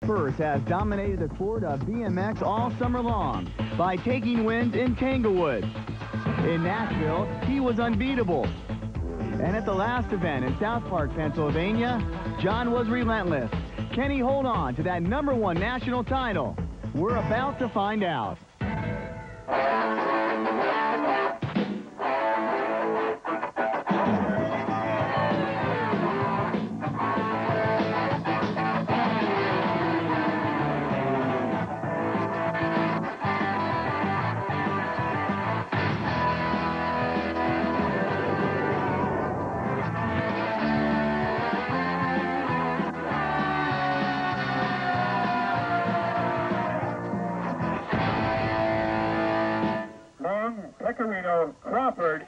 Purse has dominated the court of BMX all summer long by taking wins in Tanglewood. In Nashville, he was unbeatable. And at the last event in South Park, Pennsylvania, John was relentless. Can he hold on to that #1 national title? We're about to find out.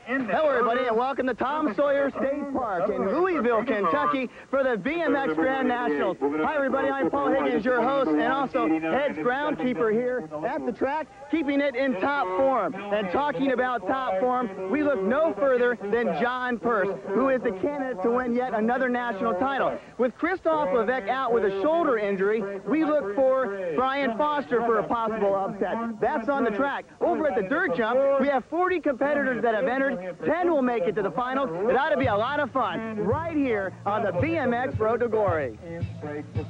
Hello, everybody, and welcome to Tom Sawyer State Park in Louisville, Kentucky for the BMX Grand Nationals. Hi, everybody. I'm Paul Higgins, your host, and also head groundskeeper here at the track, keeping it in top form. And talking about top form, we look no further than John Purse, who is the candidate to win yet another national title. With Christoph Levesque out with a shoulder injury, we look for Brian Foster for a possible upset. That's on the track. Over at the dirt jump, we have 40 competitors that have entered. 10 will make it to the finals. It ought to be a lot of fun right here on the BMX Road to Glory.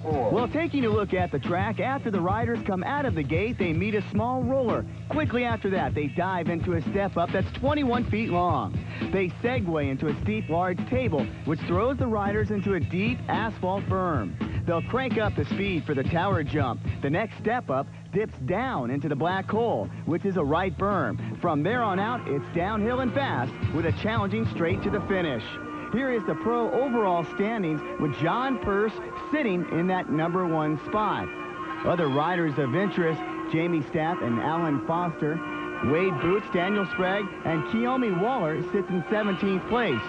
Well, taking a look at the track, after the riders come out of the gate, they meet a small roller. Quickly after that, they dive into a step-up that's 21 feet long. They segue into a steep, large table, which throws the riders into a deep asphalt berm. They'll crank up the speed for the tower jump. The next step-up dips down into the black hole, which is a right berm. From there on out, it's downhill and fast with a challenging straight to the finish. Here is the pro overall standings with John Purse sitting in that #1 spot. Other riders of interest, Jamie Staff and Alan Foster, Wade Boots, Daniel Sprague, and Kiyomi Waller sits in 17th place.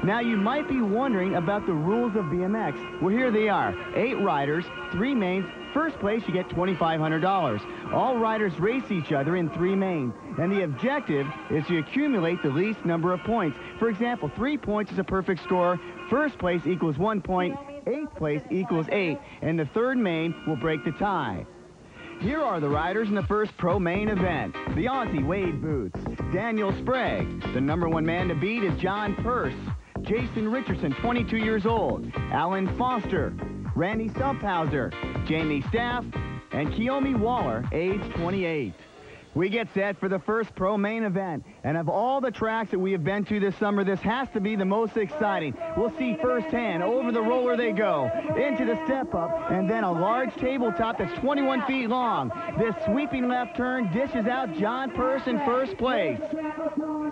Now, you might be wondering about the rules of BMX. Well, here they are. 8 riders, 3 mains. First place, you get $2,500. All riders race each other in 3 mains, and the objective is to accumulate the least number of points. For example, 3 points is a perfect score. First place equals 1 point. 8th place equals 8, and the third main will break the tie. Here are the riders in the first pro main event. The Aussie Wade Boots, Daniel Sprague. The #1 man to beat is John Purse. Jason Richardson, 22 years old. Alan Foster, Randy Stumphauser, Jamie Staff, and Kiyomi Waller, age 28. We get set for the first pro main event, and of all the tracks that we have been to this summer, this has to be the most exciting. We'll see firsthand, over the roller they go, into the step-up, and then a large tabletop that's 21 feet long. This sweeping left turn dishes out John Purse in first place.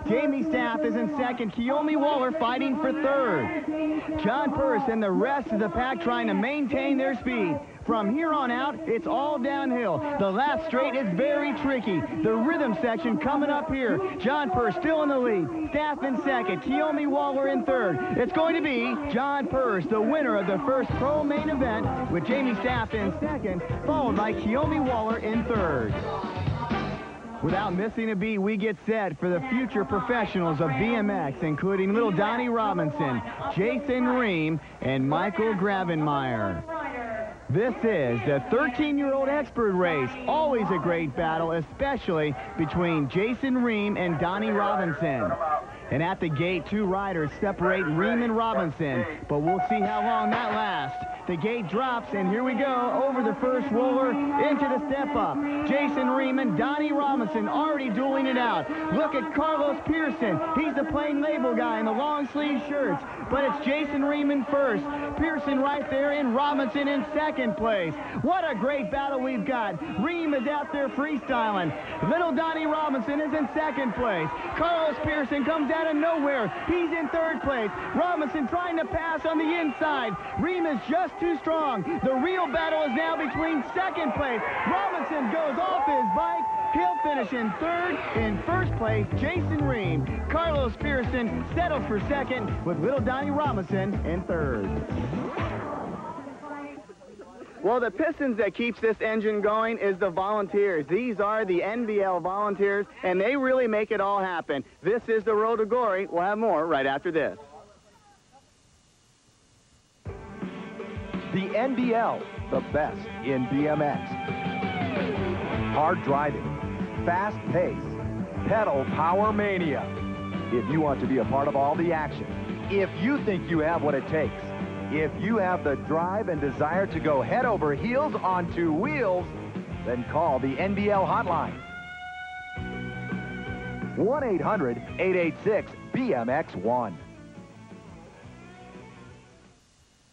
Jamie Staff is in second, Kiyomi Waller fighting for third. John Purse and the rest of the pack trying to maintain their speed. From here on out, it's all downhill. The last straight is very tricky. The rhythm section coming up here. John Purse still in the lead. Staff in second. Kiyomi Waller in third. It's going to be John Purse, the winner of the first pro main event, with Jamie Staff in second, followed by Kiyomi Waller in third. Without missing a beat, we get set for the future professionals of BMX, including little Donnie Robinson, Jason Ream, and Michael Gravenmeyer. This is the 13-year-old expert race. Always a great battle, especially between Jason Ream and Donnie Robinson. And at the gate, 2 riders separate Ream and Robinson, but we'll see how long that lasts. The gate drops, and here we go, over the first roller, into the step-up. Jason Ream and Donnie Robinson already dueling it out. Look at Carlos Pearson. He's the plain label guy in the long-sleeve shirts, but it's Jason Ream in first. Pearson right there, and Robinson in second place. What a great battle we've got. Ream is out there freestyling. Little Donnie Robinson is in second place. Carlos Pearson comes out of nowhere. He's in third place. Robinson trying to pass on the inside. Ream is just too strong. The real battle is now between second place. Robinson goes off his bike. He'll finish in third. In first place, Jason Ream. Carlos Pearson settles for second, with little Donnie Robinson in third. Well, the pistons that keeps this engine going is the volunteers. These are the NBL volunteers, and they really make it all happen. This is the Road to Glory. We'll have more right after this. The NBL the best in BMX. Hard driving, fast pace, pedal power mania. If you want to be a part of all the action, if you think you have what it takes, if you have the drive and desire to go head over heels onto wheels, then call the NBL hotline. 1-800-886-BMX1.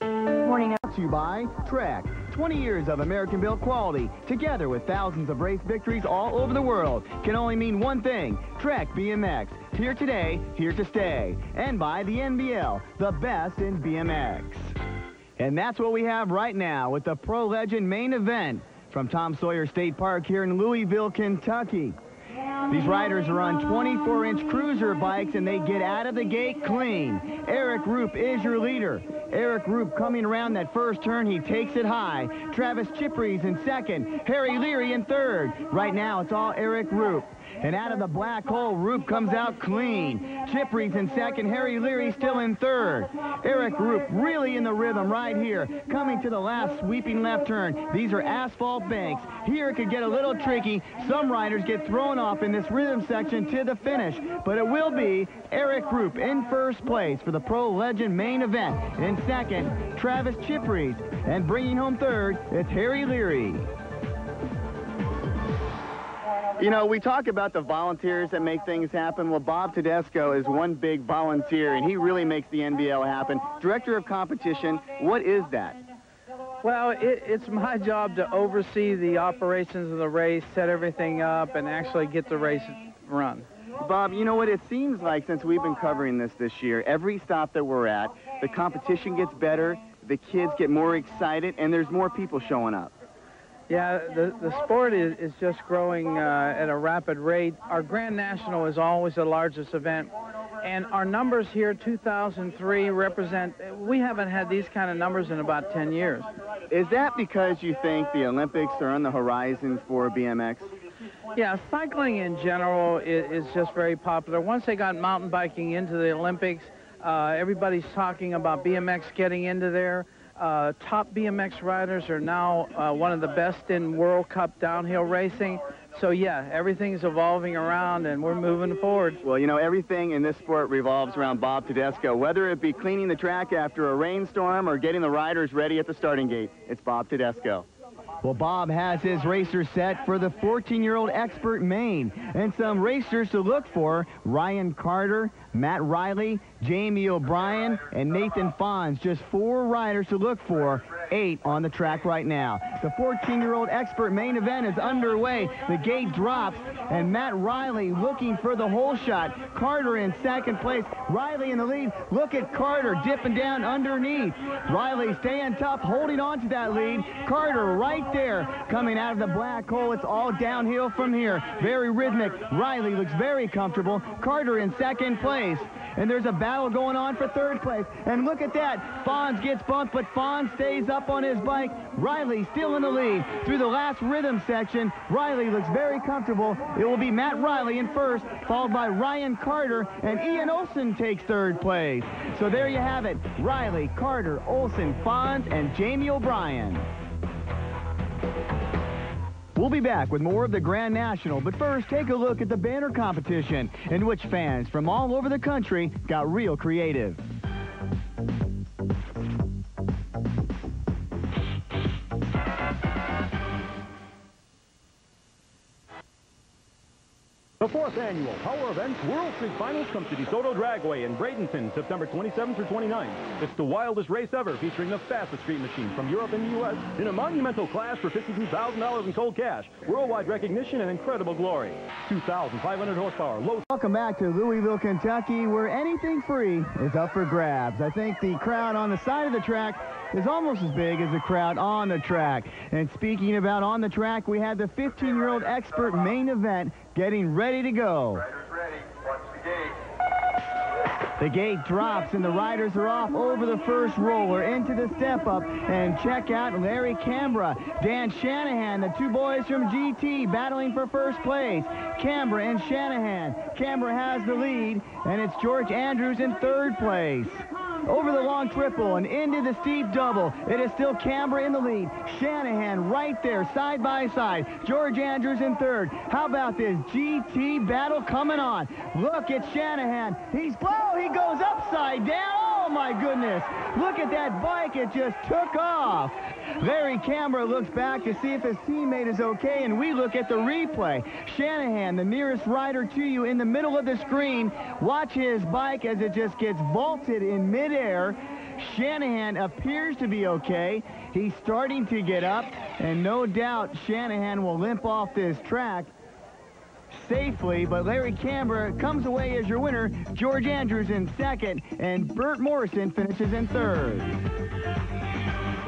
Morning. Brought to you by Trek. 20 years of American-built quality, together with thousands of race victories all over the world, can only mean one thing: Trek BMX. Here today, here to stay. And by the NBL, the best in BMX. And that's what we have right now with the Pro Legend main event from Tom Sawyer State Park here in Louisville, Kentucky. These riders are on 24-inch cruiser bikes, and they get out of the gate clean. Eric Roop is your leader. Eric Roop coming around that first turn, he takes it high. Travis Chipries in second. Harry Leary in third. Right now, it's all Eric Roop. And out of the black hole, Roop comes out clean. Chipries in second. Harry Leary still in third. Eric Roop really in the rhythm right here. Coming to the last sweeping left turn. These are asphalt banks. Here it could get a little tricky. Some riders get thrown off in this rhythm section to the finish. But it will be Eric Roop in first place for the Pro Legend main event. In second, Travis Chipries. And bringing home third, it's Harry Leary. You know, we talk about the volunteers that make things happen. Well, Bob Tedesco is one big volunteer, and he really makes the NBL happen. Director of competition, what is that? Well, it's my job to oversee the operations of the race, set everything up, and actually get the race run. Bob, you know what? It seems like since we've been covering this year, every stop that we're at, the competition gets better, the kids get more excited, and there's more people showing up. Yeah, the sport is just growing at a rapid rate. Our Grand National is always the largest event, and our numbers here, 2003, represent, we haven't had these kind of numbers in about 10 years. Is that because you think the Olympics are on the horizon for BMX? Yeah, cycling in general is just very popular. Once they got mountain biking into the Olympics, everybody's talking about BMX getting into there. Top BMX riders are now one of the best in World Cup downhill racing. So, yeah, everything's evolving around, and we're moving forward. Well, you know, everything in this sport revolves around Bob Tedesco. Whether it be cleaning the track after a rainstorm or getting the riders ready at the starting gate, it's Bob Tedesco. Well, Bob has his racers set for the 14-year-old expert main. And some racers to look for: Ryan Carter, Matt Riley, Jamie O'Brien, and Nathan Fons. Just 4 riders to look for, 8 on the track right now. The 14-year-old expert main event is underway. The gate drops, and Matt Riley looking for the hole shot. Carter in second place. Riley in the lead. Look at Carter dipping down underneath. Riley staying tough, holding on to that lead. Carter right there, coming out of the black hole. It's all downhill from here. Very rhythmic. Riley looks very comfortable. Carter in second place. And there's a battle going on for third place. And look at that. Fons gets bumped, but Fons stays up on his bike. Riley still in the lead. Through the last rhythm section, Riley looks very comfortable. It will be Matt Riley in first, followed by Ryan Carter, and Ian Olson takes third place. So there you have it. Riley, Carter, Olson, Fons, and Jamie O'Brien. We'll be back with more of the Grand National, but first, take a look at the banner competition, in which fans from all over the country got real creative. The 4th Annual Power Events World Street Finals comes to DeSoto Dragway in Bradenton, September 27th through 29th. It's the wildest race ever, featuring the fastest street machine from Europe and the U.S. in a monumental clash for $52,000 in cold cash, worldwide recognition, and incredible glory. 2,500 horsepower, low... Welcome back to Louisville, Kentucky, where anything free is up for grabs. I think the crowd on the side of the track is almost as big as the crowd on the track. And speaking about on the track, we had the 15-year-old expert main event getting ready to go. Riders ready. Watch the gate. The gate drops, and the riders are off over the first roller into the step-up. And check out Larry Canberra, Dan Shanahan, the 2 boys from GT battling for first place. Canberra and Shanahan. Canberra has the lead, and it's George Andrews in third place. over the long triple and into the steep double. It is still Canberra in the lead. Shanahan right there, side by side. George Andrews in third. How about this GT battle coming on? Look at Shanahan. He goes upside down. Oh, my goodness. Look at that bike. It just took off. Larry Canberra looks back to see if his teammate is okay, and we look at the replay. Shanahan, the nearest rider to you in the middle of the screen. Watch his bike as it just gets vaulted in midair. Shanahan appears to be okay. He's starting to get up, and no doubt Shanahan will limp off this track safely, but Larry Canberra comes away as your winner. George Andrews in second, and Bert Morrison finishes in third.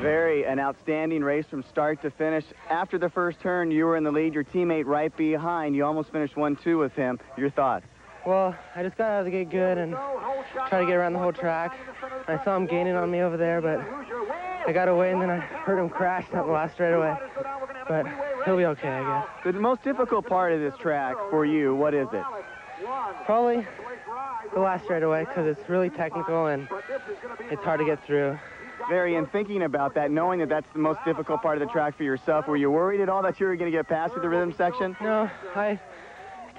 An outstanding race from start to finish. After the first turn, you were in the lead, your teammate right behind. You almost finished 1-2 with him. Your thoughts? Well, I just got out of the gate good and tried to get around the whole track. I saw him gaining on me over there, but I got away, and then I heard him crash at the last straightaway. But he'll be okay, I guess. The most difficult part of this track for you, what is it? Probably the last straightaway, because it's really technical and it's hard to get through. In thinking about that, knowing that that's the most difficult part of the track for yourself, were you worried at all that you were going to get past with the rhythm section? No, I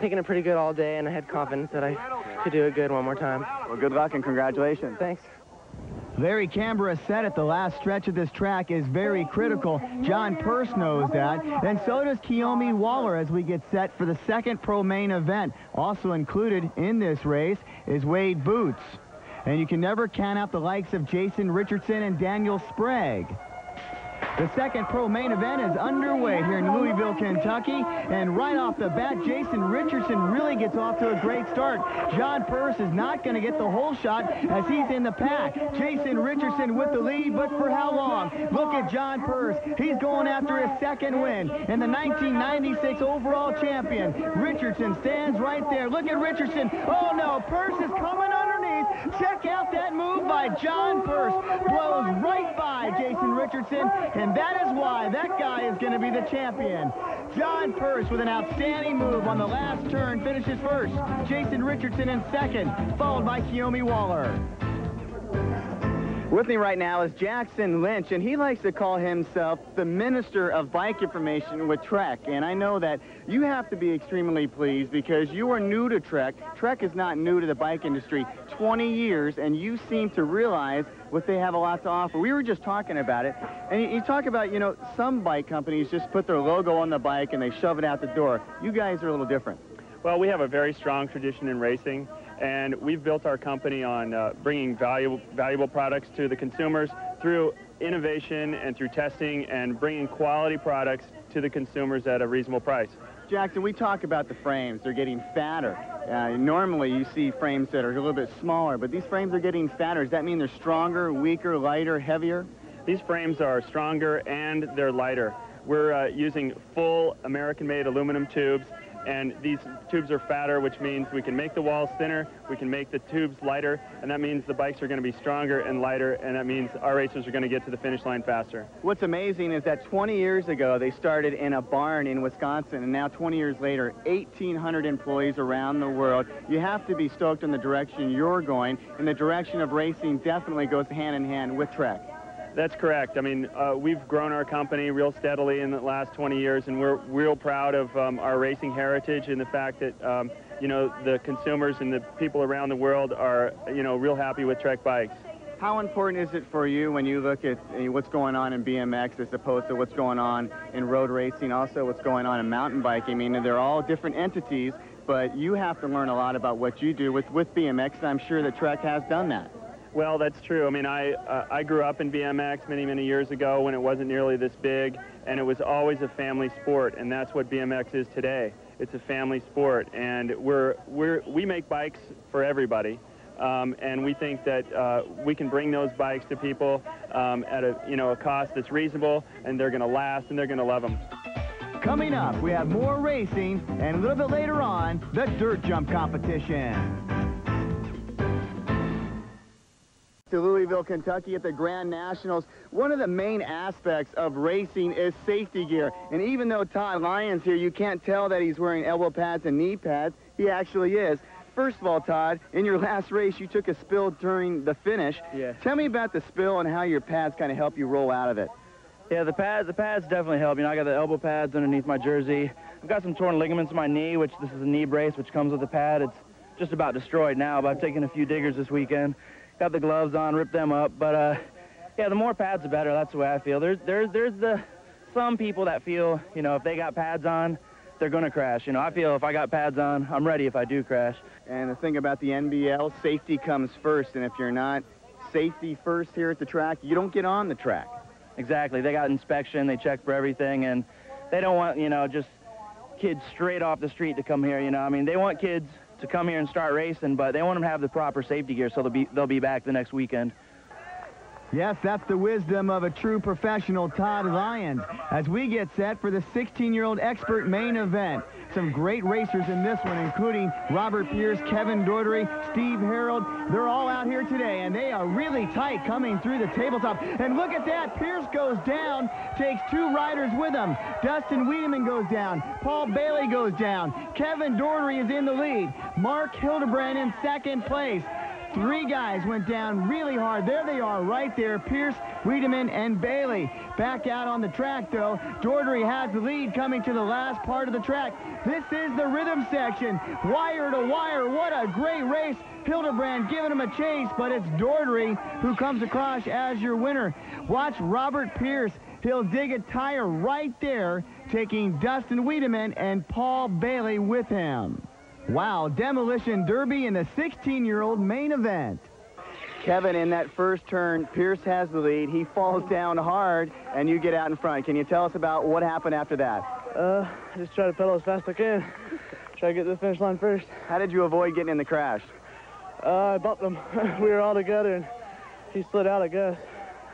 taken it pretty good all day, and I had confidence that I could do it good one more time. Well, good luck and congratulations. Thanks. Larry Canberra said it, the last stretch of this track is very critical. John Purse knows that, and so does Kiyomi Waller as we get set for the second pro main event. Also included in this race is Wade Boots. And you can never count out the likes of Jason Richardson and Daniel Sprague. The second pro main event is underway here in Louisville, Kentucky. And right off the bat, Jason Richardson really gets off to a great start. John Purse is not going to get the whole shot as he's in the pack. Jason Richardson with the lead, but for how long? Look at John Purse. He's going after his second win and the 1996 overall champion. Richardson stands right there. Look at Richardson. Oh, no, Purse is coming underneath. Check out that move by John Purse. Blows right by Jason Richardson, and that is why that guy is going to be the champion. John Purse with an outstanding move on the last turn finishes first. Jason Richardson in second, followed by Kiyomi Waller. With me right now is Jackson Lynch, and he likes to call himself the Minister of Bike Information with Trek. And I know that you have to be extremely pleased because you are new to Trek. Trek is not new to the bike industry, 20 years, and you seem to realize what they have a lot to offer. We were just talking about it, and you talk about, you know, some bike companies just put their logo on the bike and they shove it out the door. You guys are a little different. Well, we have a very strong tradition in racing, and we've built our company on bringing valuable products to the consumers through innovation and through testing and bringing quality products to the consumers at a reasonable price. Jackson, we talk about the frames. They're getting fatter. Normally, you see frames that are a little bit smaller, but these frames are getting fatter. Does that mean they're stronger, weaker, lighter, heavier? These frames are stronger and they're lighter. We're using full American-made aluminum tubes, and these tubes are fatter, which means we can make the walls thinner, we can make the tubes lighter, and that means the bikes are going to be stronger and lighter, and that means our racers are going to get to the finish line faster. What's amazing is that 20 years ago, they started in a barn in Wisconsin, and now 20 years later, 1,800 employees around the world. You have to be stoked in the direction you're going, and the direction of racing definitely goes hand in hand with Trek. That's correct. I mean, we've grown our company real steadily in the last 20 years, and we're real proud of our racing heritage and the fact that, you know, the consumers and the people around the world are, you know, real happy with Trek bikes. How important is it for you when you look at what's going on in BMX as opposed to what's going on in road racing, also what's going on in mountain biking? I mean, they're all different entities, but you have to learn a lot about what you do with BMX, and I'm sure that Trek has done that. Well, that's true. I mean, I grew up in BMX many years ago when it wasn't nearly this big, and it was always a family sport, and that's what BMX is today. It's a family sport, and we make bikes for everybody, and we think that we can bring those bikes to people at a cost that's reasonable, and they're going to last, and they're going to love them. Coming up, we have more racing, and a little bit later on, the dirt jump competition. To Louisville, Kentucky at the Grand Nationals. One of the main aspects of racing is safety gear. And even though Todd Lyons here, you can't tell that he's wearing elbow pads and knee pads. He actually is. first of all, Todd, in your last race, you took a spill during the finish. Yeah. Tell me about the spill and how your pads kind of help you roll out of it. Yeah, the pads definitely help. You know, I got the elbow pads underneath my jersey. I've got some torn ligaments in my knee, which this is a knee brace, which comes with the pad. It's just about destroyed now, but I've taken a few diggers this weekend. Got the gloves on, ripped them up. But, yeah, the more pads, the better. That's the way I feel. There's some people that feel, you know, if they got pads on, they're going to crash. You know, I feel if I got pads on, I'm ready if I do crash. And the thing about the NBL, safety comes first, and if you're not safety first here at the track, you don't get on the track. Exactly. They got inspection, they check for everything, and they don't want, you know, just kids straight off the street to come here, you know. I mean, they want kids to come here and start racing, but they want them to have the proper safety gear so they'll be back the next weekend. Yes, that's the wisdom of a true professional, Todd Lyons, as we get set for the 16-year-old expert main event. Some great racers in this one, including Robert Pierce, Kevin Doherty, Steve Harold. They're all out here today, and they are really tight coming through the tabletop. And look at that. Pierce goes down, takes two riders with him. Dustin Wiedemann goes down. Paul Bailey goes down. Kevin Doherty is in the lead. Mark Hildebrand in second place. Three guys went down really hard. There they are right there, Pierce, Wiedemann, and Bailey. Back out on the track, though. Doherty has the lead coming to the last part of the track. This is the rhythm section. Wire to wire. What a great race. Hildebrand giving him a chase, but it's Doherty who comes across as your winner. Watch Robert Pierce. He'll dig a tire right there, taking Dustin Wiedemann and Paul Bailey with him. Wow, demolition derby in the 16-year-old main event. Kevin, in that first turn, Pierce has the lead. He falls down hard, and you get out in front. Can you tell us about what happened after that? I just try to pedal as fast as I can. Try to get to the finish line first. How did you avoid getting in the crash? I bumped him. We were all together, and he slid out, I guess.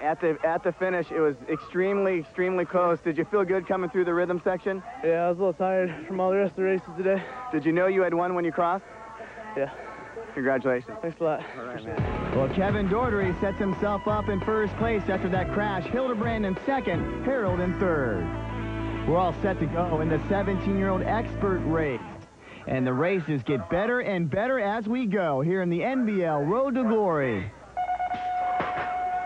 At the finish, it was extremely close. Did you feel good coming through the rhythm section? Yeah, I was a little tired from all the rest of the races today. Did you know you had won when you crossed? Yeah. Congratulations. Thanks a lot. All right, man. Well, Kevin Doherty sets himself up in first place after that crash. Hildebrand in second, Harold in third. We're all set to go in the 17-year-old expert race. And the races get better and better as we go here in the NBL Road to Glory.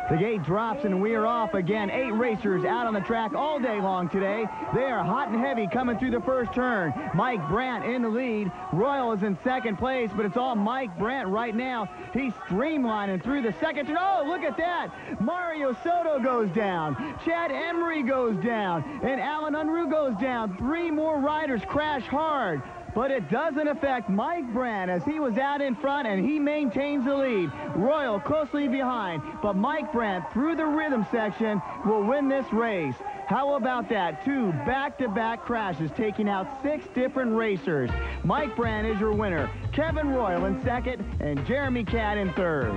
The gate drops and we are off again. 8 racers out on the track all day long today. They are hot and heavy coming through the first turn. Mike Brandt in the lead. Royal is in second place, but it's all Mike Brandt right now. He's streamlining through the second turn. Oh, look at that. Mario Soto goes down. Chad Emery goes down. And Alan Unruh goes down. 3 more riders crash hard. But it doesn't affect Mike Brandt as he was out in front and he maintains the lead. Royal closely behind, but Mike Brandt through the rhythm section will win this race. How about that? 2 back-to-back crashes taking out 6 different racers. Mike Brandt is your winner. Kevin Royal in second and Jeremy Catt in third.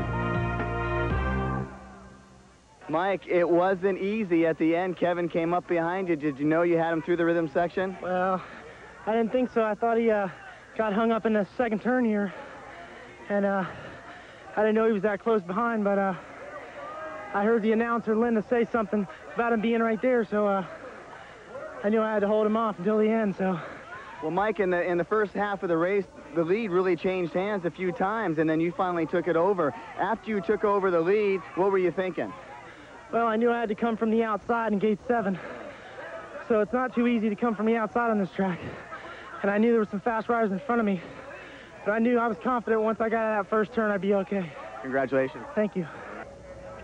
Mike, it wasn't easy at the end. Kevin came up behind you. Did you know you had him through the rhythm section? Well, I didn't think so. I thought he got hung up in the second turn here. And I didn't know he was that close behind, but I heard the announcer, Linda, say something about him being right there, so I knew I had to hold him off until the end, so. Well, Mike, in the first half of the race, the lead really changed hands a few times, and then you finally took it over. After you took over the lead, what were you thinking? Well, I knew I had to come from the outside in gate 7, so it's not too easy to come from the outside on this track. And I knew there were some fast riders in front of me. But I knew I was confident once I got out of that first turn, I'd be okay. Congratulations. Thank you.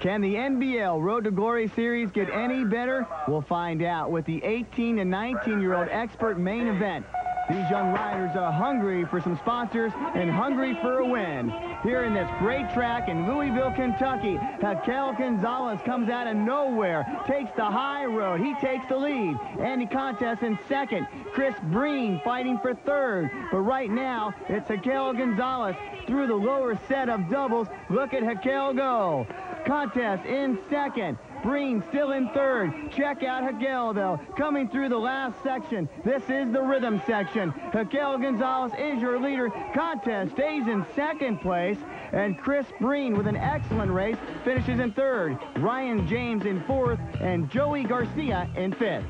Can the NBL Road to Glory Series get any better? We'll find out with the 18 and 19-year-old expert main event. These young riders are hungry for some sponsors and hungry for a win. Here in this great track in Louisville, Kentucky, Raquel Gonzalez comes out of nowhere, takes the high road. He takes the lead. Andy Contest in second. Chris Breen fighting for third. But right now, it's Raquel Gonzalez through the lower set of doubles. Look at Raquel go. Contest in second. Breen still in third. Check out Raquel, though, coming through the last section. This is the rhythm section. Raquel Gonzalez is your leader. Contest stays in second place. And Chris Breen, with an excellent race, finishes in third. Ryan James in fourth. And Joey Garcia in fifth.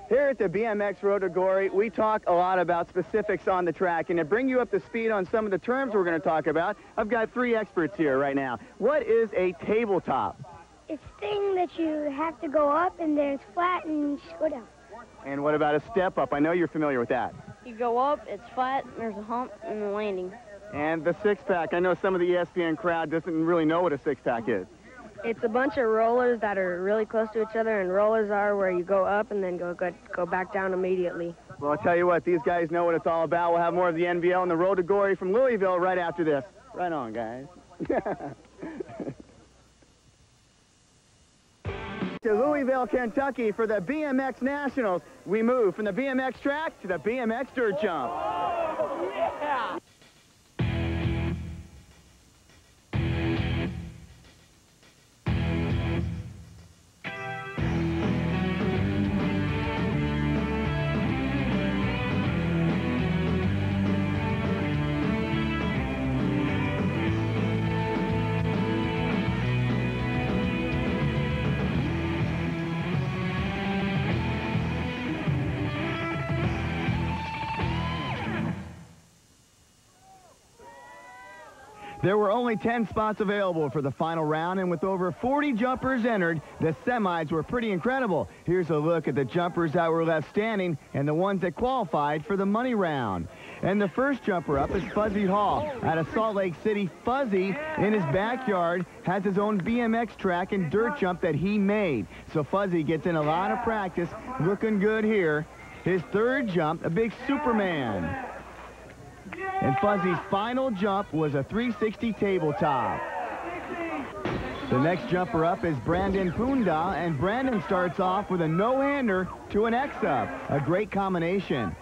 Here at the BMX Road to Glory, we talk a lot about specifics on the track, and to bring you up to speed on some of the terms we're going to talk about, I've got 3 experts here right now. What is a tabletop? It's a thing that you have to go up, and then it's flat, and you just go down. And what about a step up? I know you're familiar with that. You go up, it's flat, there's a hump, and the landing. And the six-pack. I know some of the ESPN crowd doesn't really know what a six-pack is. It's a bunch of rollers that are really close to each other, and rollers are where you go up and then go back down immediately. Well, I'll tell you what, these guys know what it's all about. We'll have more of the NBL and the Road to Glory from Louisville right after this. Right on, guys. To Louisville, Kentucky for the BMX Nationals. We move from the BMX track to the BMX dirt jump. Oh, yeah. There were only 10 spots available for the final round, and with over 40 jumpers entered, the semis were pretty incredible. Here's a look at the jumpers that were left standing and the ones that qualified for the money round. And the first jumper up is Fuzzy Hall out of Salt Lake City. Fuzzy, in his backyard, has his own BMX track and dirt jump that he made. So Fuzzy gets in a lot of practice, looking good here. His third jump, a big Superman. And Fuzzy's final jump was a 360 tabletop. The next jumper up is Brandon Punda, and Brandon starts off with a no-hander to an X-up. A great combination.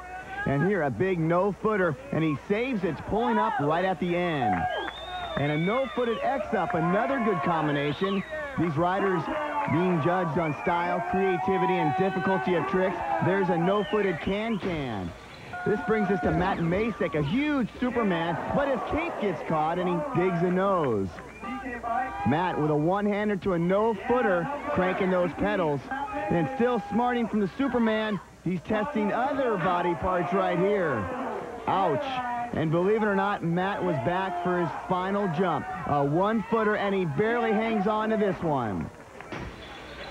And here, a big no-footer, and he saves it, pulling up right at the end. And a no-footed X-up, another good combination. These riders being judged on style, creativity, and difficulty of tricks. There's a no-footed can-can. This brings us to Matt Masek, a huge Superman, but his cape gets caught and he digs a nose. Matt with a one-hander to a no-footer, cranking those pedals. And still smarting from the Superman, he's testing other body parts right here. Ouch. And believe it or not, Matt was back for his final jump. A one-footer, and he barely hangs on to this one.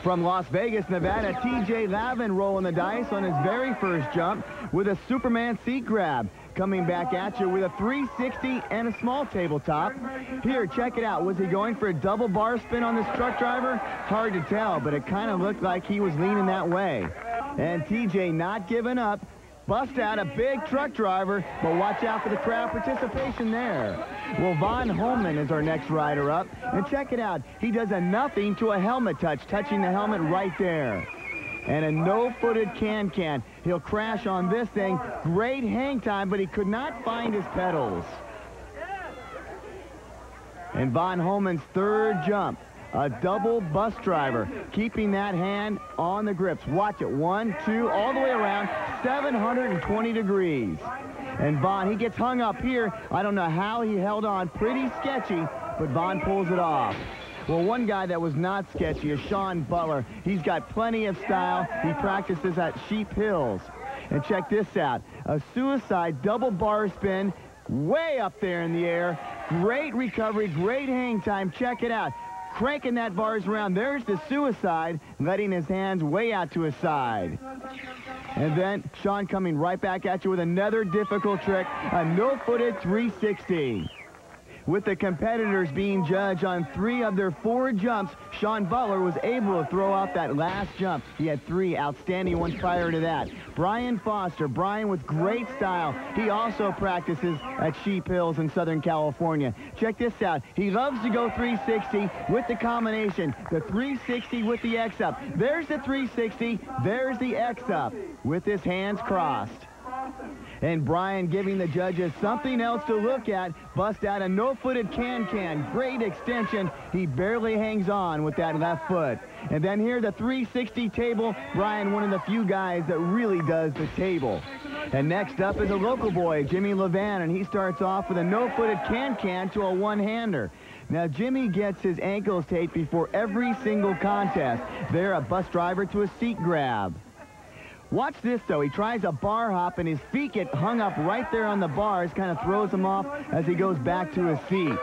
From Las Vegas, Nevada, T.J. Lavin rolling the dice on his very first jump with a Superman seat grab. Coming back at you with a 360 and a small tabletop. Here, check it out. Was he going for a double bar spin on this truck driver? Hard to tell, but it kind of looked like he was leaning that way. And T.J. not giving up. Bust out a big truck driver, but watch out for the crowd participation there. Well, Von Holman is our next rider up. And check it out. He does a nothing to a helmet touch, touching the helmet right there. And a no-footed can-can. He'll crash on this thing. Great hang time, but he could not find his pedals. And Von Holman's third jump. A double bus driver, keeping that hand on the grips. Watch it, 1, 2, all the way around, 720 degrees. And Vaughn, he gets hung up here. I don't know how he held on, pretty sketchy, but Vaughn pulls it off. Well, one guy that was not sketchy is Sean Butler. He's got plenty of style. He practices at Sheep Hills. And check this out, a suicide double bar spin, way up there in the air. Great recovery, great hang time, check it out. Cranking that bars around. There's the suicide, letting his hands way out to his side. And then Sean coming right back at you with another difficult trick, a no-footed 360. With the competitors being judged on 3 of their 4 jumps, Sean Butler was able to throw out that last jump. He had 3 outstanding ones prior to that. Brian Foster, Brian with great style. He also practices at Sheep Hills in Southern California. Check this out. He loves to go 360 with the combination. The 360 with the X-up. There's the 360. There's the X-up with his hands crossed. And Brian giving the judges something else to look at. Bust out a no-footed can-can. Great extension. He barely hangs on with that left foot. And then here the 360 table. Brian, one of the few guys that really does the table. And next up is a local boy, Jimmy Levan, and he starts off with a no-footed can-can to a one-hander. Now, Jimmy gets his ankles taped before every single contest. There, a bus driver to a seat grab. Watch this, though. He tries a bar hop, and his feet get hung up right there on the bars, kind of throws him off as he goes back to his feet.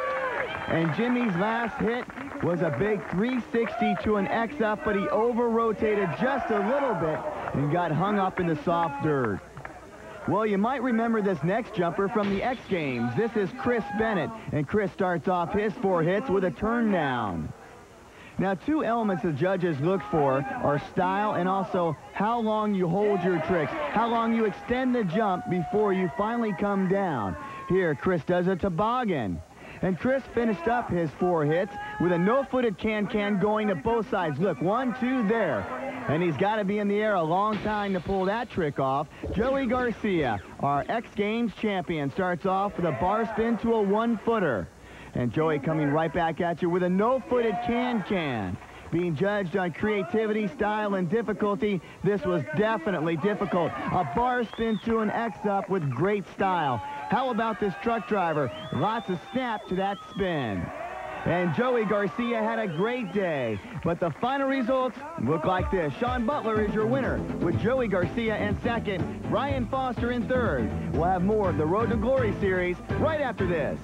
And Jimmy's last hit was a big 360 to an X-up, but he over-rotated just a little bit and got hung up in the soft dirt. Well, you might remember this next jumper from the X Games. This is Chris Bennett, and Chris starts off his 4 hits with a turn down. Now, 2 elements the judges look for are style and also how long you hold your tricks, how long you extend the jump before you finally come down. Here, Chris does a toboggan. And Chris finished up his 4 hits with a no-footed can-can going to both sides. Look, 1, 2 there. And he's got to be in the air a long time to pull that trick off. Joey Garcia, our X Games champion, starts off with a bar spin to a 1-footer. And Joey coming right back at you with a no-footed can-can. Being judged on creativity, style, and difficulty, this was definitely difficult. A bar spin to an X-up with great style. How about this truck driver? Lots of snap to that spin. And Joey Garcia had a great day. But the final results look like this. Sean Butler is your winner with Joey Garcia in second, Ryan Foster in third. We'll have more of the Road to Glory series right after this.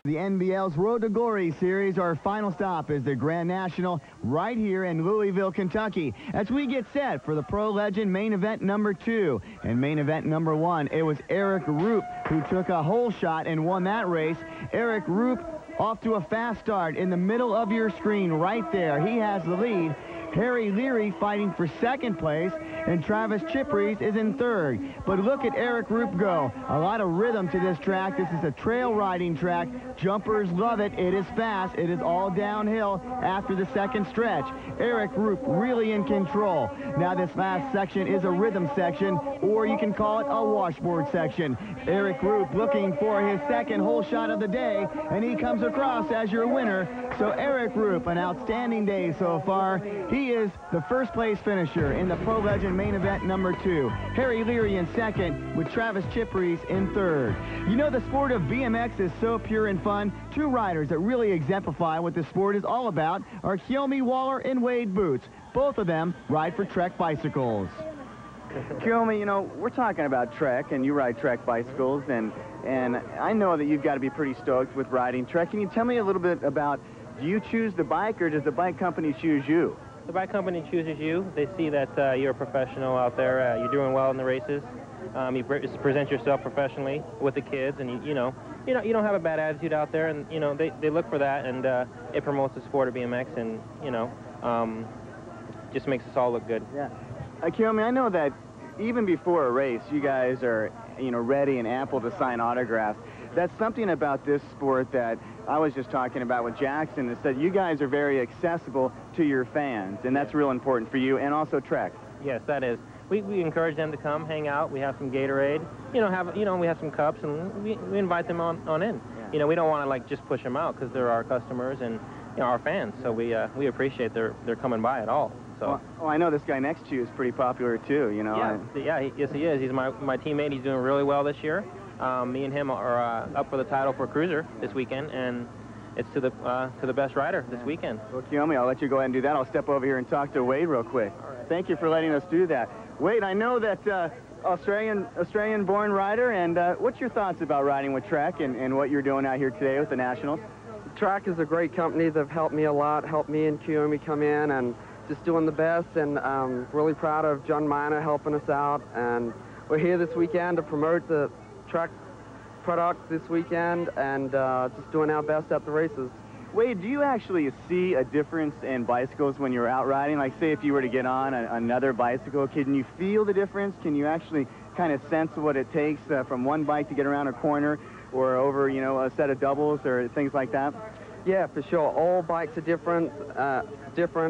The NBL's Road to Glory series, our final stop is the Grand National right here in Louisville, Kentucky. As we get set for the Pro Legend main event number 2 and main event number 1, it was Eric Roop who took a hole shot and won that race. Eric Roop off to a fast start in the middle of your screen right there. He has the lead. Harry Leary fighting for second place, and Travis Chipries is in third. But look at Eric Roop go. A lot of rhythm to this track. This is a trail riding track. Jumpers love it. It is fast. It is all downhill after the second stretch. Eric Roop really in control. Now this last section is a rhythm section, or you can call it a washboard section. Eric Roop looking for his second hole shot of the day, and he comes across as your winner. So Eric Roop, an outstanding day so far. He is the first place finisher in the Pro Legend main event number 2. Harry Leary in second with Travis Chipries in third. You know, the sport of BMX is so pure and fun. 2 riders that really exemplify what the sport is all about are Kiyomi Waller and Wade Boots. Both of them ride for Trek bicycles. Kiyomi, you know, we're talking about Trek, and you ride Trek bicycles, and I know that you've got to be pretty stoked with riding Trek. Can you tell me a little bit about, do you choose the bike, or does the bike company choose you? The bike company chooses you. They see that you're a professional out there. You're doing well in the races. You present yourself professionally with the kids, and you don't have a bad attitude out there. And you know they look for that, and it promotes the sport of BMX, and just makes us all look good. Yeah. Kiyomi, I know that even before a race, you guys are ready and ample to sign autographs. That's something about this sport that I was just talking about with Jackson, is that you guys are very accessible to your fans, and that's real important for you, and also Trek. Yes, that is. We encourage them to come, hang out. We have some Gatorade, we have some cups, and we invite them on in. Yeah. We don't want to just push them out, because they're our customers and our fans. So we appreciate they're coming by at all. So. Well, I know this guy next to you is pretty popular too. Yes, he is. He's my teammate. He's doing really well this year. Me and him are up for the title for Cruiser this weekend, and it's to the best rider this weekend. Well, Kiyomi, I'll let you go ahead and do that. I'll step over here and talk to Wade real quick. All right. Thank you for letting us do that. Wade, I know that Australian-born rider, and what's your thoughts about riding with Trek and what you're doing out here today with the Nationals? Trek is a great company. They've helped me a lot, helped me and Kiyomi come in, and just doing the best, and really proud of John Miner helping us out. And we're here this weekend to promote the Trek product this weekend, and just doing our best at the races. Wade, do you actually see a difference in bicycles when you're out riding? Like, say if you were to get on another bicycle, can you feel the difference? Can you actually kind of sense what it takes from one bike to get around a corner, or over, a set of doubles or things like that? Yeah, for sure. All bikes are different,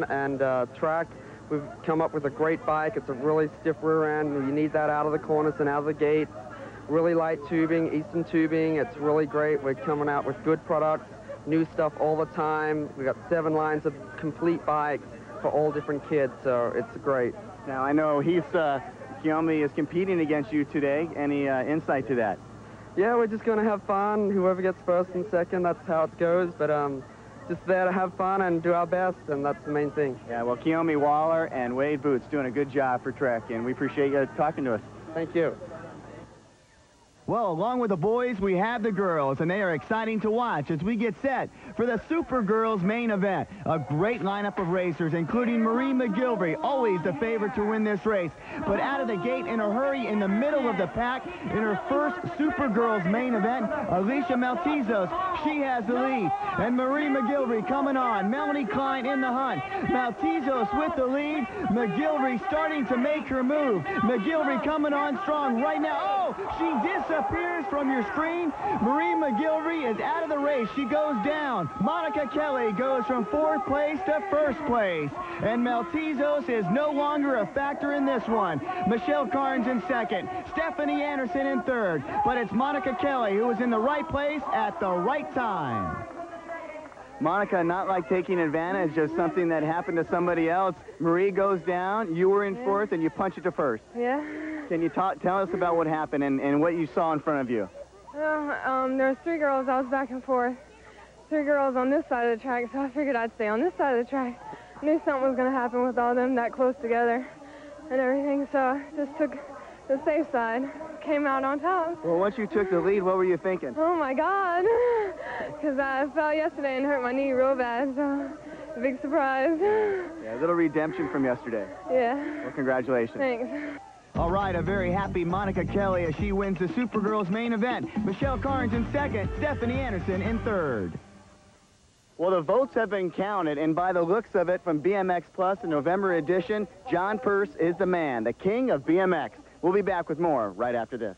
and Trek, we've come up with a great bike. It's a really stiff rear end. You need that out of the corners and out of the gates. Really light tubing, Eastern tubing. It's really great. We're coming out with good products, new stuff all the time. We've got 7 lines of complete bikes for all different kids, so it's great. Now, I know Kiyomi is competing against you today. Any insight to that? Yeah, we're just going to have fun. Whoever gets first and second, that's how it goes. But just there to have fun and do our best, and that's the main thing. Yeah, well, Kiyomi Waller and Wade Boots doing a good job for Trek, and we appreciate you talking to us. Thank you. Well, along with the boys, we have the girls, and they are exciting to watch as we get set for the Super Girls main event. A great lineup of racers, including Marie McGilvery, always the favorite to win this race. But out of the gate in a hurry in the middle of the pack in her first Super Girls main event, Alicia Maltezos, she has the lead. And Marie McGilvery coming on. Melanie Klein in the hunt. Maltezos with the lead. McGilvery starting to make her move. McGilvery coming on strong right now. Oh, she disappears from your screen. Marie McGilvery is out of the race. She goes down. Monica Kelly goes from 4th place to 1st place. And Maltezos is no longer a factor in this one. Michelle Carnes in 2nd. Stephanie Anderson in 3rd. But it's Monica Kelly who is in the right place at the right time. Monica, not like taking advantage of something that happened to somebody else. Marie goes down, you were in 4th, and you punch it to 1st. Yeah. Can you tell us about what happened and what you saw in front of you? Well, there was 3 girls. I was back and forth. 3 girls on this side of the track, so I figured I'd stay on this side of the track. I knew something was going to happen with all them that close together and everything, so I just took the safe side, came out on top. Well, once you took the lead, what were you thinking? Oh, my God, because I fell yesterday and hurt my knee real bad, so a big surprise. Yeah, a little redemption from yesterday. Yeah. Well, congratulations. Thanks. All right, a very happy Monica Kelly as she wins the Supergirls main event. Michelle Carnes in 2nd, Stephanie Anderson in 3rd. Well, the votes have been counted, and by the looks of it, from BMX Plus, the November edition, John Pearce is the man, the king of BMX. We'll be back with more right after this.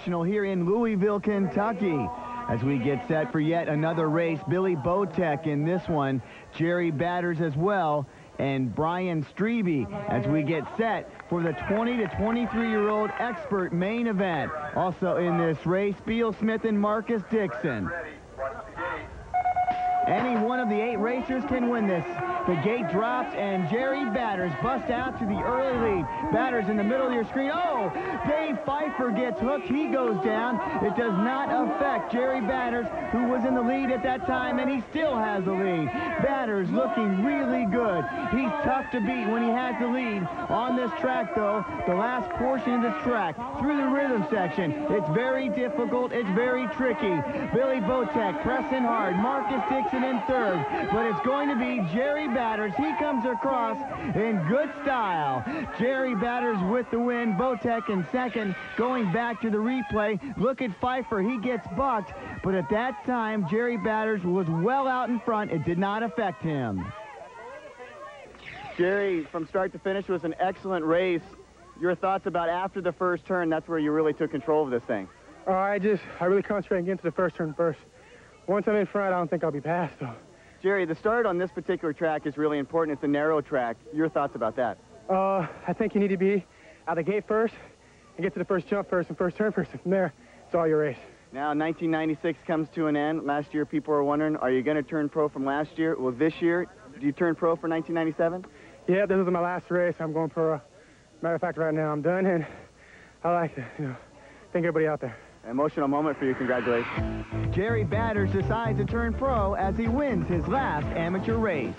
Here in Louisville, Kentucky. As we get set for yet another race, Billy Botek in this one, Jerry Batters as well, and Brian Strebe as we get set for the 20 to 23-year-old expert main event. Also in this race, Beal Smith and Marcus Dixon. Any one of the 8 racers can win this. The gate drops, and Jerry Batters busts out to the early lead. Batters in the middle of your screen. Oh, Dave Pfeiffer gets hooked. He goes down. It does not affect Jerry Batters, who was in the lead at that time, and he still has the lead. Batters looking really good. He's tough to beat when he has the lead. On this track, though, the last portion of this track, through the rhythm section, it's very difficult. It's very tricky. Billy Botek pressing hard. Marcus Dixon in 3rd, but it's going to be Jerry Batters. He comes across in good style. Jerry Batters with the win. Botek in 2nd. Going back to the replay, look at Pfeiffer. He gets bucked, but at that time, Jerry Batters was well out in front. It did not affect him. Jerry, from start to finish, was an excellent race. Your thoughts about after the first turn, that's where you really took control of this thing. I really concentrated on getting to the first turn first. Once I'm in front, I don't think I'll be passed, though. Jerry, the start on this particular track is really important. It's a narrow track. Your thoughts about that? I think you need to be out of the gate first and get to the first jump first and first turn first. And from there, it's all your race. Now, 1996 comes to an end. Last year, people were wondering, are you going to turn pro from last year? Well, this year, do you turn pro for 1997? Yeah, this is my last race. I'm going pro. Matter of fact, right now, I'm done, and I like to, thank everybody out there. Emotional moment for you. Congratulations. Jerry Batters decides to turn pro as he wins his last amateur race.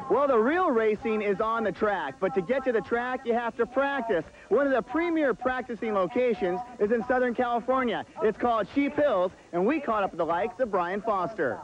Well, the real racing is on the track, but to get to the track, you have to practice. One of the premier practicing locations is in Southern California. It's called Sheep Hills, and we caught up with the likes of Brian Foster.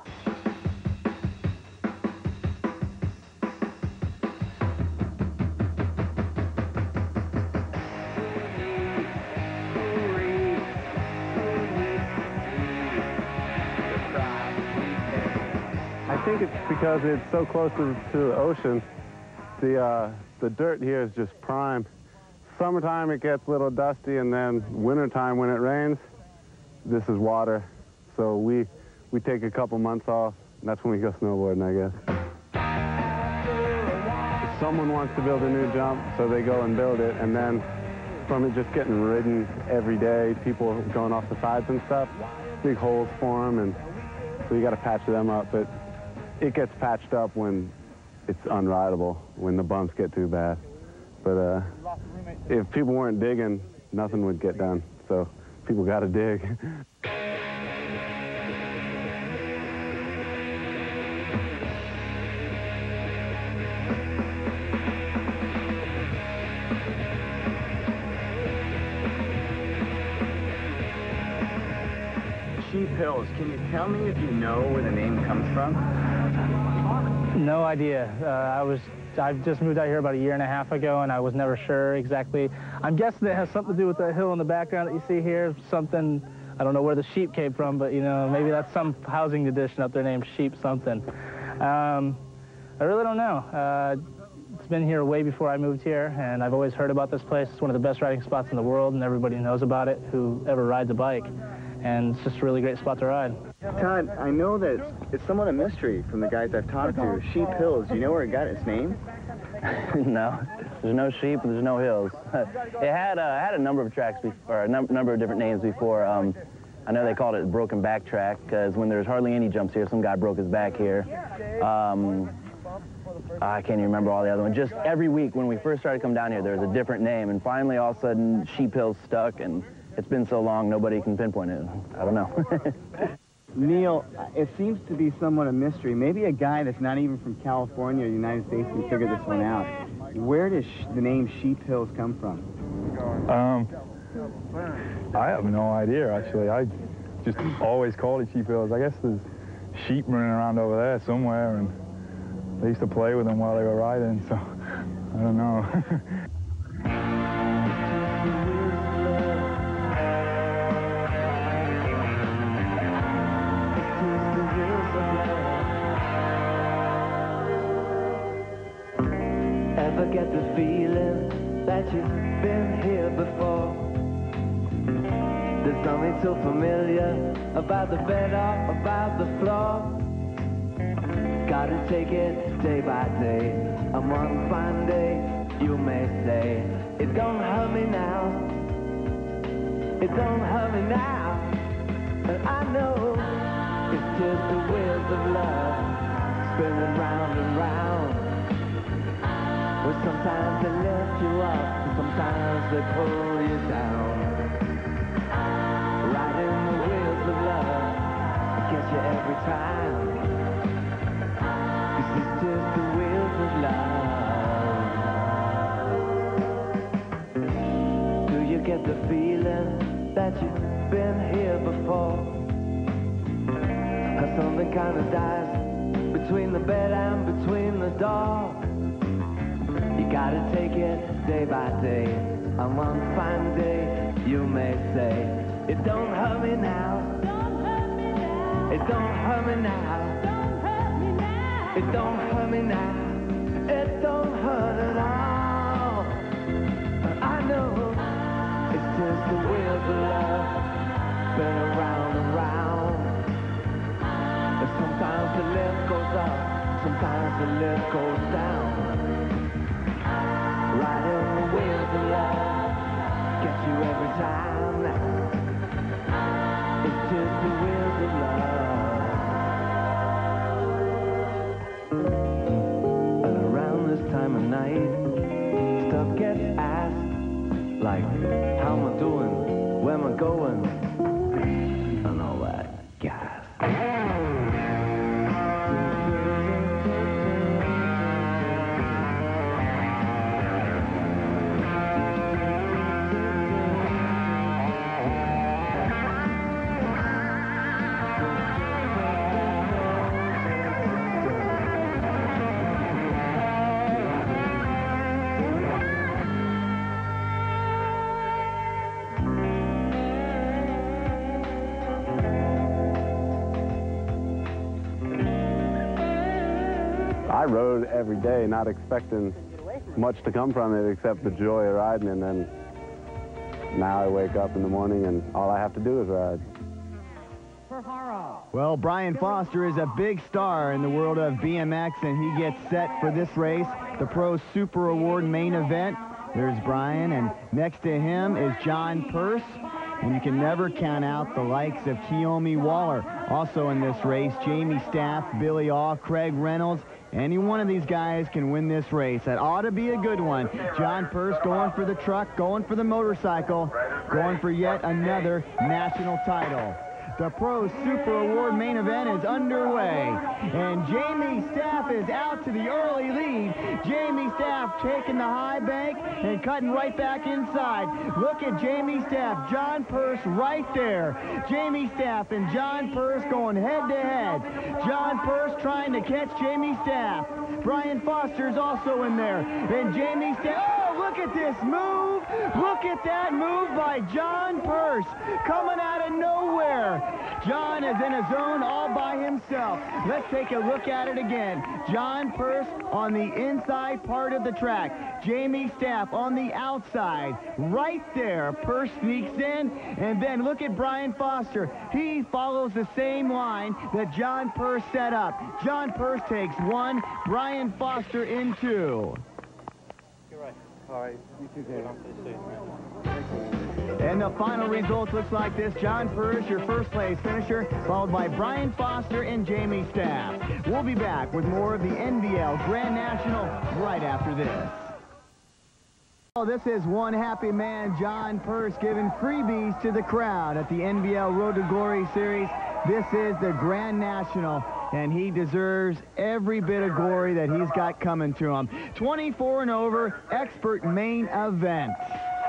I think it's because it's so close to the ocean. The dirt here is just prime. Summertime it gets a little dusty, and then wintertime when it rains, this is water. So we take a couple months off, and that's when we go snowboarding, I guess. Someone wants to build a new jump, so they go and build it, and then from it just getting ridden every day, people going off the sides and stuff, big holes for them, and so you got to patch them up. But it gets patched up when it's unrideable, when the bumps get too bad. But if people weren't digging, nothing would get done. So people got to dig. Hills. Can you tell me if you know where the name comes from? No idea. I've just moved out here about 1.5 years ago, and I was never sure exactly. I'm guessing it has something to do with the hill in the background that you see here. Something, I don't know where the sheep came from, but, you know, maybe that's some housing addition up there named Sheep something. I really don't know. It's been here way before I moved here, and I've always heard about this place. It's one of the best riding spots in the world, and everybody knows about it who ever rides a bike. And it's just a really great spot to ride. Todd, I know that it's somewhat a mystery from the guys I've talked to. Sheep Hills, do you know where it got its name? No, there's no sheep, there's no hills. It had a number of tracks, or a number of different names before. I know they called it Broken Back Track, because when there's hardly any jumps here, some guy broke his back here. I can't even remember all the other ones. Just every week when we first started coming down here, there was a different name, and finally all of a sudden Sheep Hills stuck, and it's been so long nobody can pinpoint it. I don't know. Neil, it seems to be somewhat a mystery. Maybe a guy that's not even from California or the United States can figure this one out. Where does the name Sheep Hills come from? I have no idea, actually. I just always called it Sheep Hills. I guess there's sheep running around over there somewhere, and they used to play with them while they were riding, so I don't know. Ever get the feeling that you've been here before? There's something so familiar about the bed or about the floor. Gotta take it day by day, and one fine day you may say, it don't hurt me now, it don't hurt me now. And I know it's just the wheels of love spinning round and round. Well, sometimes they lift you up, and sometimes they pull you down. Riding the wheels of love, I get you every time. 'Cause it's just the wheels of love. Do you get the feeling that you've been here before? How something kind of dies between the bed and between the door? You gotta take it day by day, and one fine day you may say, it don't hurt me now, it don't hurt me now, it don't hurt me now, it don't hurt at all. But I know it's just the wheels of love spin around and round. And sometimes the lift goes up, sometimes the lift goes down. Riding the wheels of love gets you every time now. It's just the wheels of love. And around this time of night, stuff gets asked, like, how am I doing, where am I going, and all that gas. I rode every day, not expecting much to come from it except the joy of riding, and then now I wake up in the morning and all I have to do is ride. Well, Brian Foster is a big star in the world of BMX, and he gets set for this race, the Pro Super Award main event. There's Brian, and next to him is John Purse. And you can never count out the likes of Kiyomi Waller. Also in this race, Jamie Staff, Billy Awe, Craig Reynolds. Any one of these guys can win this race. That ought to be a good one. John Purse going for the truck, going for the motorcycle, going for yet another national title. The Pro Super Award main event is underway. And Jamie Staff is out to the early lead. Jamie Staff taking the high bank and cutting right back inside. Look at Jamie Staff, John Purse right there. Jamie Staff and John Purse going head-to-head. John Purse trying to catch Jamie Staff. Brian Foster's also in there. And Jamie Staff, oh, look at this move. Look at that move by John Purse coming out of nowhere. John is in a zone all by himself. Let's take a look at it again. John Purse on the inside part of the track. Jamie Staff on the outside. Right there, Purse sneaks in. And then look at Brian Foster. He follows the same line that John Purse set up. John Purse takes 1, Brian Foster in 2. You're right. All right. You too, Dave. And the final result looks like this. John Purse, your first place finisher, followed by Brian Foster and Jamie Staff. We'll be back with more of the NBL Grand National right after this. Oh, this is one happy man, John Purse, giving freebies to the crowd at the NBL Road to Glory Series. This is the Grand National, and he deserves every bit of glory that he's got coming to him. 24 and over, expert main event.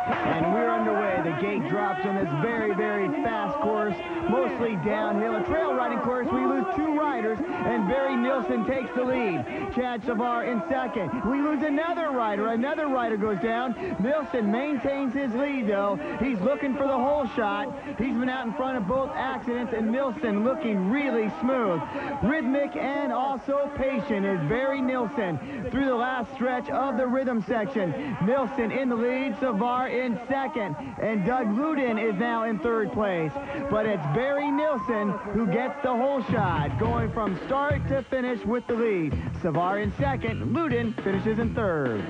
And we're underway. The gate drops on this very, very fast course, mostly downhill. A trail riding course. We lose 2 riders, and Barry Nilsson takes the lead. Chad Savar in second. We lose another rider. Another rider goes down. Nilsson maintains his lead, though. He's looking for the hole shot. He's been out in front of both accidents, and Nilsson looking really smooth. Rhythmic and also patient is Barry Nilsson through the last stretch of the rhythm section. Nilsson in the lead. Savar in second, and Doug Ludin is now in third place. But it's Barry Nilsson who gets the hole shot, going from start to finish with the lead. Savar in second, Ludin finishes in third.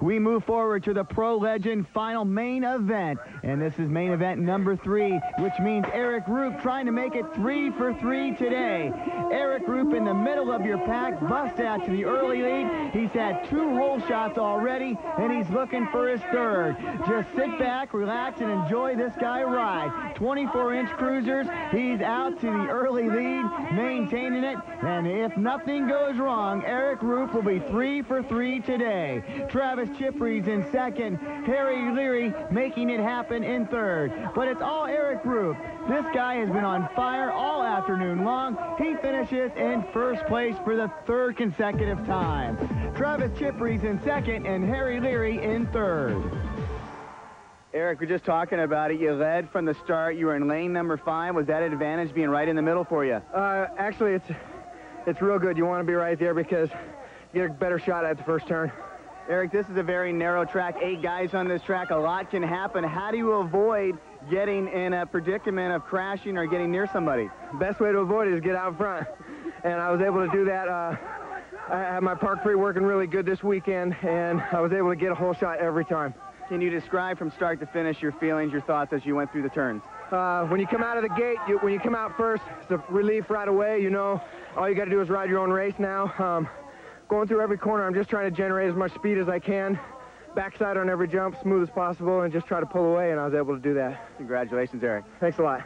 We move forward to the Pro Legend final main event, and this is main event number 3, which means Eric Roop trying to make it 3 for 3 today. Eric Roop in the middle of your pack, bust out to the early lead. He's had 2 hole shots already, and he's looking for his third. Just sit back, relax, and enjoy this guy ride. 24-inch cruisers, he's out to the early lead, maintaining it, and if nothing goes wrong, Eric Roop will be 3 for 3 today. Travis Chipre's in second, Harry Leary making it happen in third. But it's all Eric Roop. This guy has been on fire all afternoon long. He finishes in first place for the 3rd consecutive time. Travis Chipre's in second and Harry Leary in third. Eric, we're just talking about it. You led from the start. You were in lane number 5. Was that an advantage being right in the middle for you? Actually, it's real good. You want to be right there because you get a better shot at the first turn. Eric, this is a very narrow track. 8 guys on this track. A lot can happen. How do you avoid getting in a predicament of crashing or getting near somebody? Best way to avoid it is get out front. And I was able to do that. I had my park free working really good this weekend, and I was able to get a hole shot every time. Can you describe from start to finish your feelings, your thoughts as you went through the turns? When you come out of the gate, when you come out first, it's a relief right away. You know, all you got to do is ride your own race now. Going through every corner, I'm just trying to generate as much speed as I can, backside on every jump, smooth as possible, and just try to pull away, and I was able to do that. Congratulations, Eric. Thanks a lot.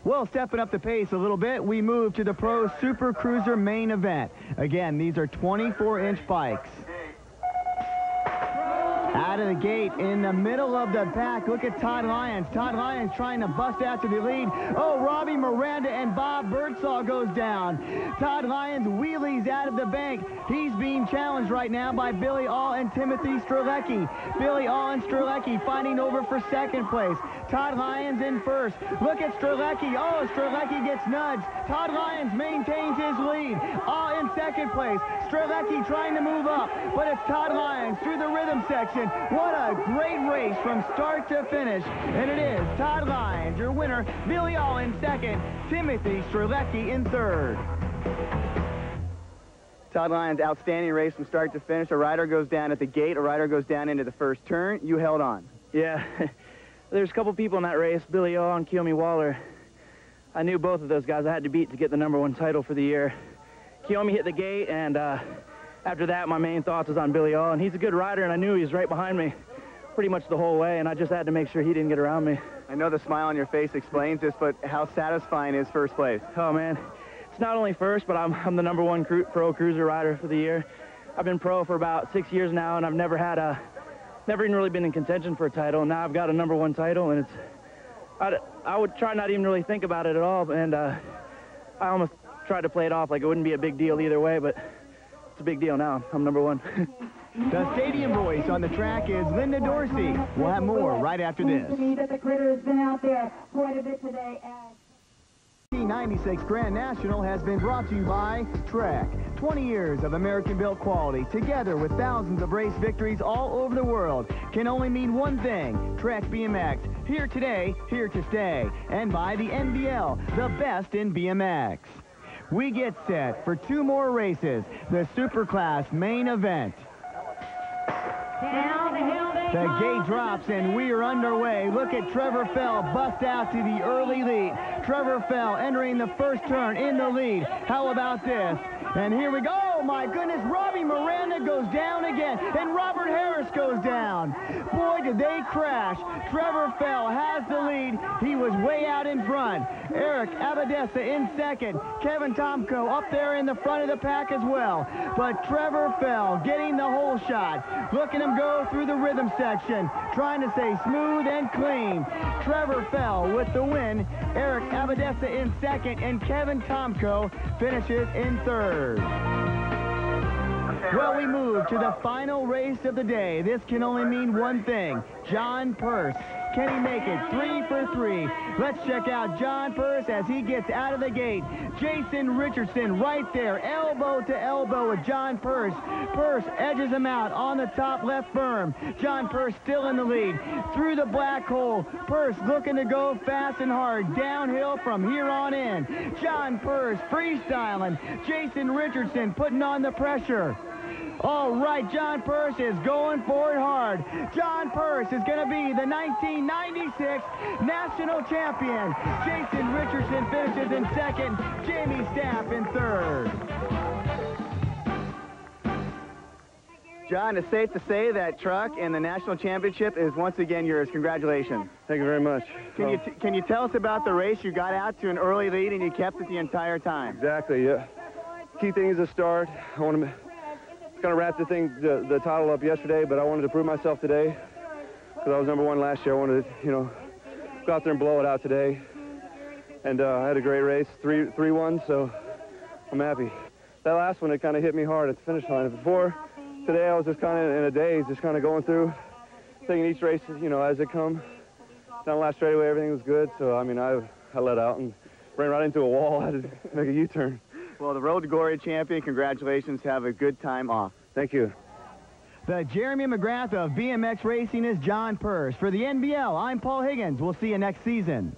Well, stepping up the pace a little bit, we move to the Pro Super Cruiser main event. Again, these are 24-inch bikes. Out of the gate, in the middle of the pack, look at Todd Lyons. Todd Lyons trying to bust out to the lead. Oh, Robbie Miranda and Bob Birdsall goes down. Todd Lyons wheelies out of the bank. He's being challenged right now by Billy All and Timothy Strelecki. Billy All and Strelecki fighting over for second place. Todd Lyons in first. Look at Strelecki. Oh, Strelecki gets nudged. Todd Lyons maintains his lead. All in second place. Strelecki trying to move up, but it's Todd Lyons through the rhythm section. What a great race from start to finish. And it is Todd Lyons, your winner. Billy All in second. Timothy Strelecki in third. Todd Lyons, outstanding race from start to finish. A rider goes down at the gate. A rider goes down into the first turn. You held on. Yeah. There's a couple people in that race, Billy All and Kiyomi Waller. I knew both of those guys I had to beat to get the #1 title for the year. Kiyomi hit the gate, and after that, my main thoughts was on Billy All, and he's a good rider, and I knew he was right behind me pretty much the whole way, and I just had to make sure he didn't get around me. I know the smile on your face explains this, but how satisfying is first place? Oh, man. it's not only first, but I'm the #1 pro cruiser rider for the year. I've been pro for about 6 years now, and I've never even really been in contention for a title. And now I've got a #1 title, and I would try not even really think about it at all. And I almost tried to play it off like it wouldn't be a big deal either way, but it's a big deal now. I'm #1. The stadium voice on the track is Linda Dorsey. We'll have more right after this. The critter has been out there quite a bit today. 1996 Grand National has been brought to you by Trek. 20 years of American-built quality, together with thousands of race victories all over the world, can only mean one thing: Trek BMX. Here today, here to stay. And by the NBL, the best in BMX. We get set for 2 more races, the Superclass main event. The gate drops and we are underway. Look at Trevor Fell bust out to the early lead. Trevor Fell entering the first turn in the lead. How about this? And here we go. Oh my goodness, Robbie Miranda goes down again, and Robert Harris goes down. Boy, did they crash. Trevor Fell has the lead. He was way out in front. Eric Abadessa in second. Kevin Tomko up there in the front of the pack as well. But Trevor Fell getting the whole shot. Look at him go through the rhythm section, trying to stay smooth and clean. Trevor Fell with the win. Eric Abadessa in second, and Kevin Tomko finishes in third. Well, we move to the final race of the day. This can only mean one thing: John Purse. Can he make it 3 for 3? Let's check out John Purse as he gets out of the gate. Jason Richardson right there, elbow to elbow with John Purse. Purse edges him out on the top left berm. John Purse still in the lead. Through the black hole, Purse looking to go fast and hard downhill from here on in. John Purse freestyling. Jason Richardson putting on the pressure. All right, John Purse is going for it hard. John Purse is going to be the 1996 national champion. Jason Richardson finishes in second. Jamie Staff in third. John, it's safe to say that truck and the national championship is once again yours. Congratulations. Thank you very much. Can you tell us about the race? You got out to an early lead and you kept it the entire time. Exactly, yeah. Key thing is the start. I want to kind of wrap the title up yesterday, but I wanted to prove myself today because I was #1 last year. I wanted to, go out there and blow it out today. And I had a great race, 3-1, so I'm happy. That last one, it kind of hit me hard at the finish line. Before today, I was just kind of in a daze, just kind of going through, taking each race, as it come. Down the last straightaway, everything was good, so, I mean, I let out and ran right into a wall. I had to make a U-turn. Well, the Road to Glory champion, congratulations. Have a good time off. Thank you. The Jeremy McGrath of BMX Racing is John Purse. For the NBL, I'm Paul Higgins. We'll see you next season.